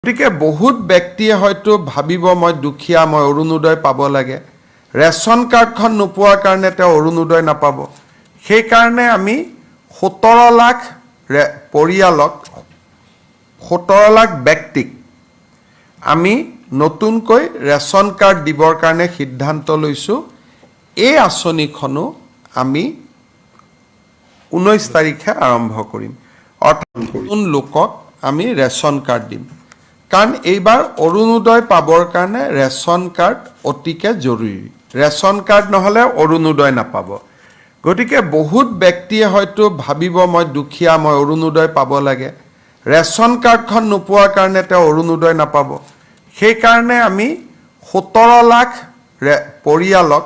গতিকে বহুত ব্যক্তিয়ে হয়তো ভাবিব মই দুখীয়া, মই অৰুণোদয় পাব লাগে, ৰেচন কাৰ্ডখন নোপোৱাৰ কাৰণে তেওঁ অৰুণোদয় নাপাব। সেইকাৰণে আমি 17 লাখ পৰিয়ালক, 17 লাখ ব্যক্তিক আমি নতুনকৈ ৰেচন কাৰ্ড দিবৰ কাৰণে সিদ্ধান্ত লৈছোঁ। এই আঁচনিখনো আমি 19 তাৰিখে আৰম্ভ কৰিম। অৰ্থাৎ নতুন লোকক আমি ৰেচন কাৰ্ড দিম। কাৰণ এইবাৰ অৰুণোদয় পাবৰ কাৰণে ৰেচন কাৰ্ড অতিকে জৰুৰী। ৰেচন কাৰ্ড নহ'লে অৰুণোদয় নাপাব। গতিকে বহুত ব্যক্তিয়ে হয়তো ভাবিব মই দুখীয়া, মই অৰুণোদয় পাব লাগে, ৰেচন কাৰ্ডখন নোপোৱাৰ কাৰণে তেওঁ অৰুণোদয় নাপাব। সেইকাৰণে আমি 17 লাখ পৰিয়ালক,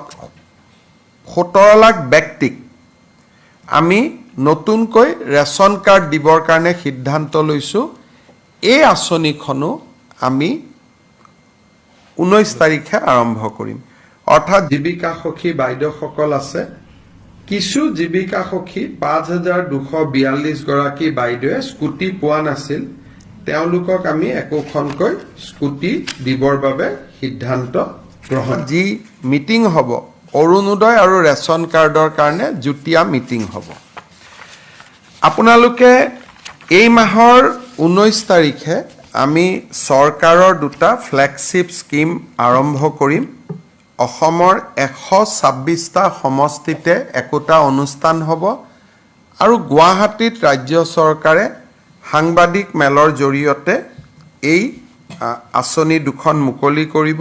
17 লাখ ব্যক্তিক আমি নতুনকৈ ৰেচন কাৰ্ড দিবৰ কাৰণে সিদ্ধান্ত লৈছোঁ। এই আঁচনিখনো আমি 19 তাৰিখে আৰম্ভ কৰিম। অৰ্থাৎ জীৱিকা সখী বাইদেউসকল আছে, কিছু জীৱিকা সখী 5242 গৰাকী বাইদেৱে স্কুটি পোৱা নাছিল, তেওঁলোকক আমি একোখনকৈ স্কুটি দিবৰ বাবে সিদ্ধান্ত গ্ৰহণ। যি মিটিং হ'ব অৰুণোদয় আৰু ৰেচন কাৰ্ডৰ কাৰণে যুটীয়া মিটিং হ'ব। আপোনালোকে এই মাহৰ 19 তাৰিখে আমি চৰকাৰৰ দুটা ফ্লেগশ্বিপ স্কিম আৰম্ভ কৰিম। অসমৰ 126টা সমষ্টিতে একোটা অনুষ্ঠান হ'ব আৰু গুৱাহাটীত ৰাজ্য চৰকাৰে সাংবাদিক মেলৰ জৰিয়তে এই আঁচনি দুখন মুকলি কৰিব।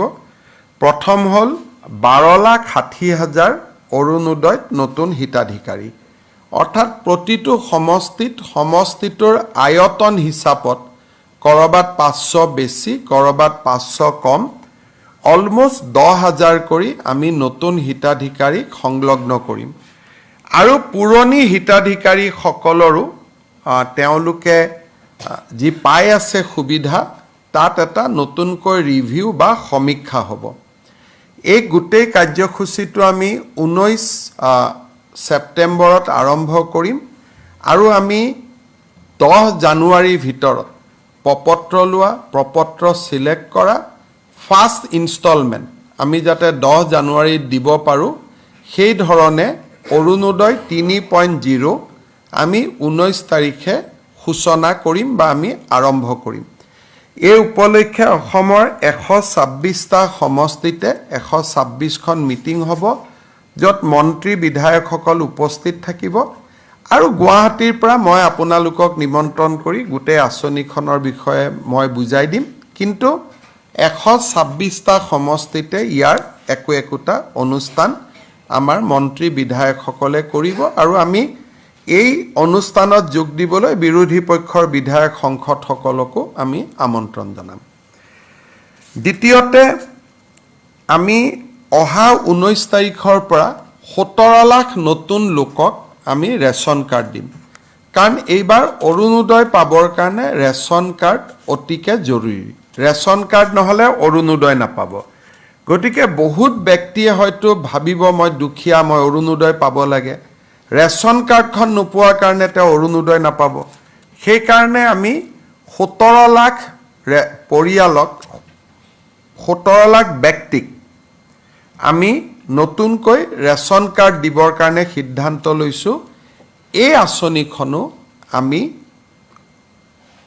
প্ৰথম হ'ল 12,60,000 অৰুণোদয়ত নতুন হিতাধিকাৰী। অৰ্থাৎ প্ৰতিটো সমষ্টিটোৰ আয়তন হিচাপত ক'ৰবাত 500 বেছি, ক'ৰবাত 500 কম, অলমষ্ট 10,000 কৰি আমি নতুন হিতাধিকাৰীক সংলগ্ন কৰিম। আৰু পুৰণি হিতাধিকাৰীসকলৰো তেওঁলোকে যি পাই আছে সুবিধা, তাত এটা নতুনকৈ ৰিভিউ বা সমীক্ষা হ'ব। এই গোটেই কাৰ্যসূচীটো আমি 19 ছেপ্টেম্বৰত আৰম্ভ কৰিম আৰু আমি 10 জানুৱাৰীৰ ভিতৰত প্ৰপত্ৰ লোৱা, প্ৰপত্ৰ ছিলেক্ট কৰা, ফাৰ্ষ্ট ইনষ্টলমেণ্ট আমি যাতে 10 জানুৱাৰীত দিব পাৰোঁ, সেই ধৰণে অৰুণোদয় 3.0 আমি 19 তাৰিখে সূচনা কৰিম বা আমি আৰম্ভ কৰিম। এই উপলক্ষে অসমৰ 126টা সমষ্টিতে 126খন মিটিং হ'ব, য'ত মন্ত্ৰী বিধায়কসকল উপস্থিত থাকিব আৰু গুৱাহাটীৰ পৰা মই আপোনালোকক নিমন্ত্ৰণ কৰি গোটেই আঁচনিখনৰ বিষয়ে মই বুজাই দিম। কিন্তু 126টা সমষ্টিতে ইয়াৰ একোটা অনুষ্ঠান আমাৰ মন্ত্ৰী বিধায়কসকলে কৰিব আৰু আমি এই অনুষ্ঠানত যোগ দিবলৈ বিৰোধী পক্ষৰ বিধায়ক সংসদসকলকো আমি আমন্ত্ৰণ জনাম। দ্বিতীয়তে, আমি অহা 19 তাৰিখৰ পৰা 17 লাখ নতুন লোকক আমি ৰেচন কাৰ্ড দিম। কাৰণ এইবাৰ অৰুণোদয় পাবৰ কাৰণে ৰেচন কাৰ্ড অতিকে জৰুৰী। ৰেচন কাৰ্ড নহ'লে অৰুণোদয় নাপাব। গতিকে বহুত ব্যক্তিয়ে হয়তো ভাবিব মই দুখীয়া, মই অৰুণোদয় পাব লাগে, ৰেচন কাৰ্ডখন নোপোৱাৰ কাৰণে তেওঁ অৰুণোদয় নাপাব। সেইকাৰণে আমি 17 লাখ পৰিয়ালক, 17 লাখ ব্যক্তিক আমি নতুনকৈ ৰেচন কাৰ্ড দিবৰ কাৰণে সিদ্ধান্ত লৈছোঁ। এই আঁচনিখনো আমি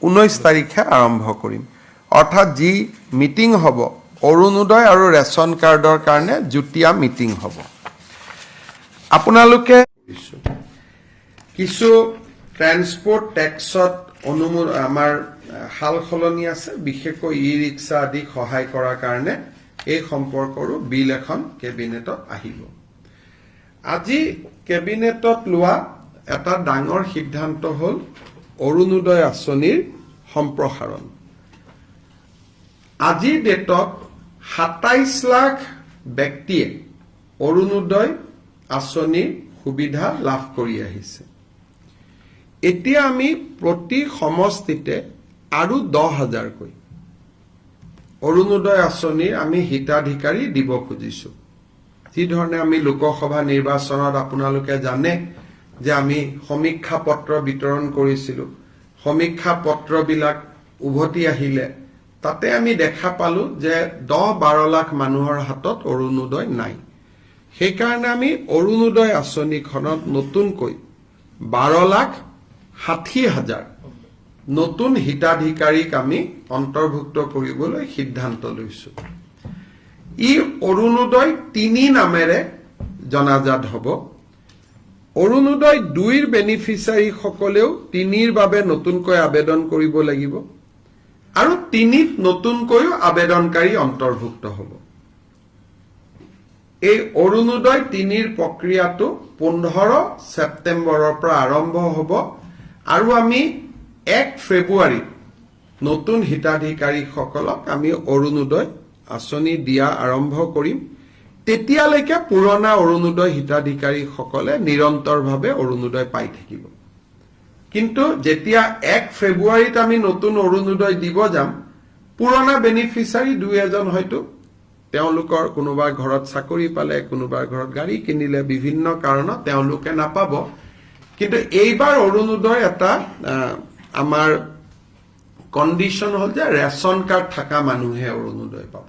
19 তাৰিখে আৰম্ভ কৰিম। অৰ্থাৎ যি মিটিং হ'ব অৰুণোদয় আৰু ৰেচন কাৰ্ডৰ কাৰণে যুটীয়া মিটিং হ'ব। আপোনালোকে কিছু ট্ৰেন্সপৰ্ট টেক্সত আমাৰ সাল সলনি আছে, বিশেষকৈ ই-ৰিক্সা আদি সহায় কৰাৰ কাৰণে এই সম্পৰ্কৰো বিল এখন কেবিনেটত আহিব। আজি কেবিনেটত লোৱা এটা ডাঙৰ সিদ্ধান্ত হ'ল অৰুণোদয় আঁচনিৰ সম্প্ৰসাৰণ। আজিৰ ডেটত 27 লাখ ব্যক্তিয়ে অৰুণোদয় আঁচনিৰ সুবিধা লাভ কৰি আহিছে। এতিয়া আমি প্ৰতি সমষ্টিতে আৰু 10,000কৈ অৰুণোদয় আঁচনিৰ আমি হিতাধিকাৰী দিব খুজিছোঁ। যিধৰণে আমি লোকসভা নিৰ্বাচনত আপোনালোকে জানে যে আমি সমীক্ষা পত্ৰ বিতৰণ কৰিছিলোঁ। সমীক্ষা পত্ৰবিলাক উভতি আহিলে তাতে আমি দেখা পালো যে 10-12 লাখ মানুহৰ হাতত অৰুণোদয় নাই। সেইকাৰণে আমি অৰুণোদয় আঁচনিখনত নতুনকৈ 12,60,000 নতুন হিতাধিকাৰীক আমি অন্তৰ্ভুক্ত কৰিবলৈ সিদ্ধান্ত লৈছো। ই অৰুণোদয় 3 নামেৰে জনাজাত হ'ব। অৰুণোদয় 2ৰ বেনিফিচিয়াৰী সকলেও 3ৰ বাবে নতুনকৈ আবেদন কৰিব লাগিব আৰু 3ত নতুনকৈ আবেদনকাৰী অন্তৰ্ভুক্ত হ'ব। এই অৰুণোদয় 3ৰ প্ৰক্ৰিয়াটো 15 ছেপ্টেম্বৰৰ পৰা আৰম্ভ হ'ব আৰু আমি 1 ফেব্ৰুৱাৰীত নতুন হিতাধিকাৰীসকলক আমি অৰুণোদয় আঁচনি দিয়া আৰম্ভ কৰিম। তেতিয়ালৈকে পুৰণা অৰুণোদয় হিতাধিকাৰীসকলে নিৰন্তৰভাৱে অৰুণোদয় পাই থাকিব। কিন্তু যেতিয়া 1 ফেব্ৰুৱাৰীত আমি নতুন অৰুণোদয় দিব যাম, পুৰণা বেনিফিচিয়াৰী 2-এজন হয়তো তেওঁলোকৰ কোনোবা ঘৰত চাকৰি পালে, কোনোবা ঘৰত গাড়ী কিনিলে, বিভিন্ন কাৰণত তেওঁলোকে নাপাব। কিন্তু এইবাৰ অৰুণোদয় এটা আমাৰ কণ্ডিশ্যন হ'ল যে ৰেচন কাৰ্ড থকা মানুহে অৰুণোদয় পাব।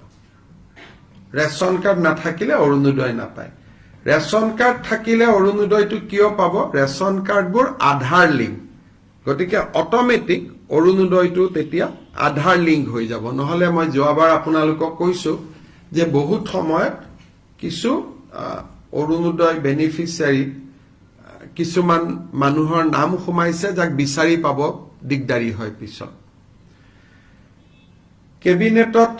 ৰেচন কাৰ্ড নাথাকিলে অৰুণোদয় নাপায়। ৰেচন কাৰ্ড থাকিলে অৰুণোদয়টো কিয় পাব? ৰেচন কাৰ্ডবোৰ আধাৰ লিংক, গতিকে অট'মেটিক অৰুণোদয়টো তেতিয়া আধাৰ লিংক হৈ যাব। নহলে মই যোৱাবাৰ আপোনালোকক কৈছো যে বহুত সময়ত কিছু অৰুণোদয় বেনিফিচিয়াৰীত কিছুমান মানুহৰ নাম সোমাইছে যাক বিচাৰি পাব দিগদাৰী হয় পিছত। কেবিনেটত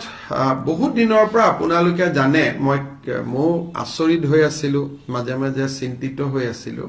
বহুত দিনৰ পৰা আপোনালোকে জানে, মই আচৰিত হৈ আছিলো, মাজে মাজে চিন্তিত হৈ আছিলো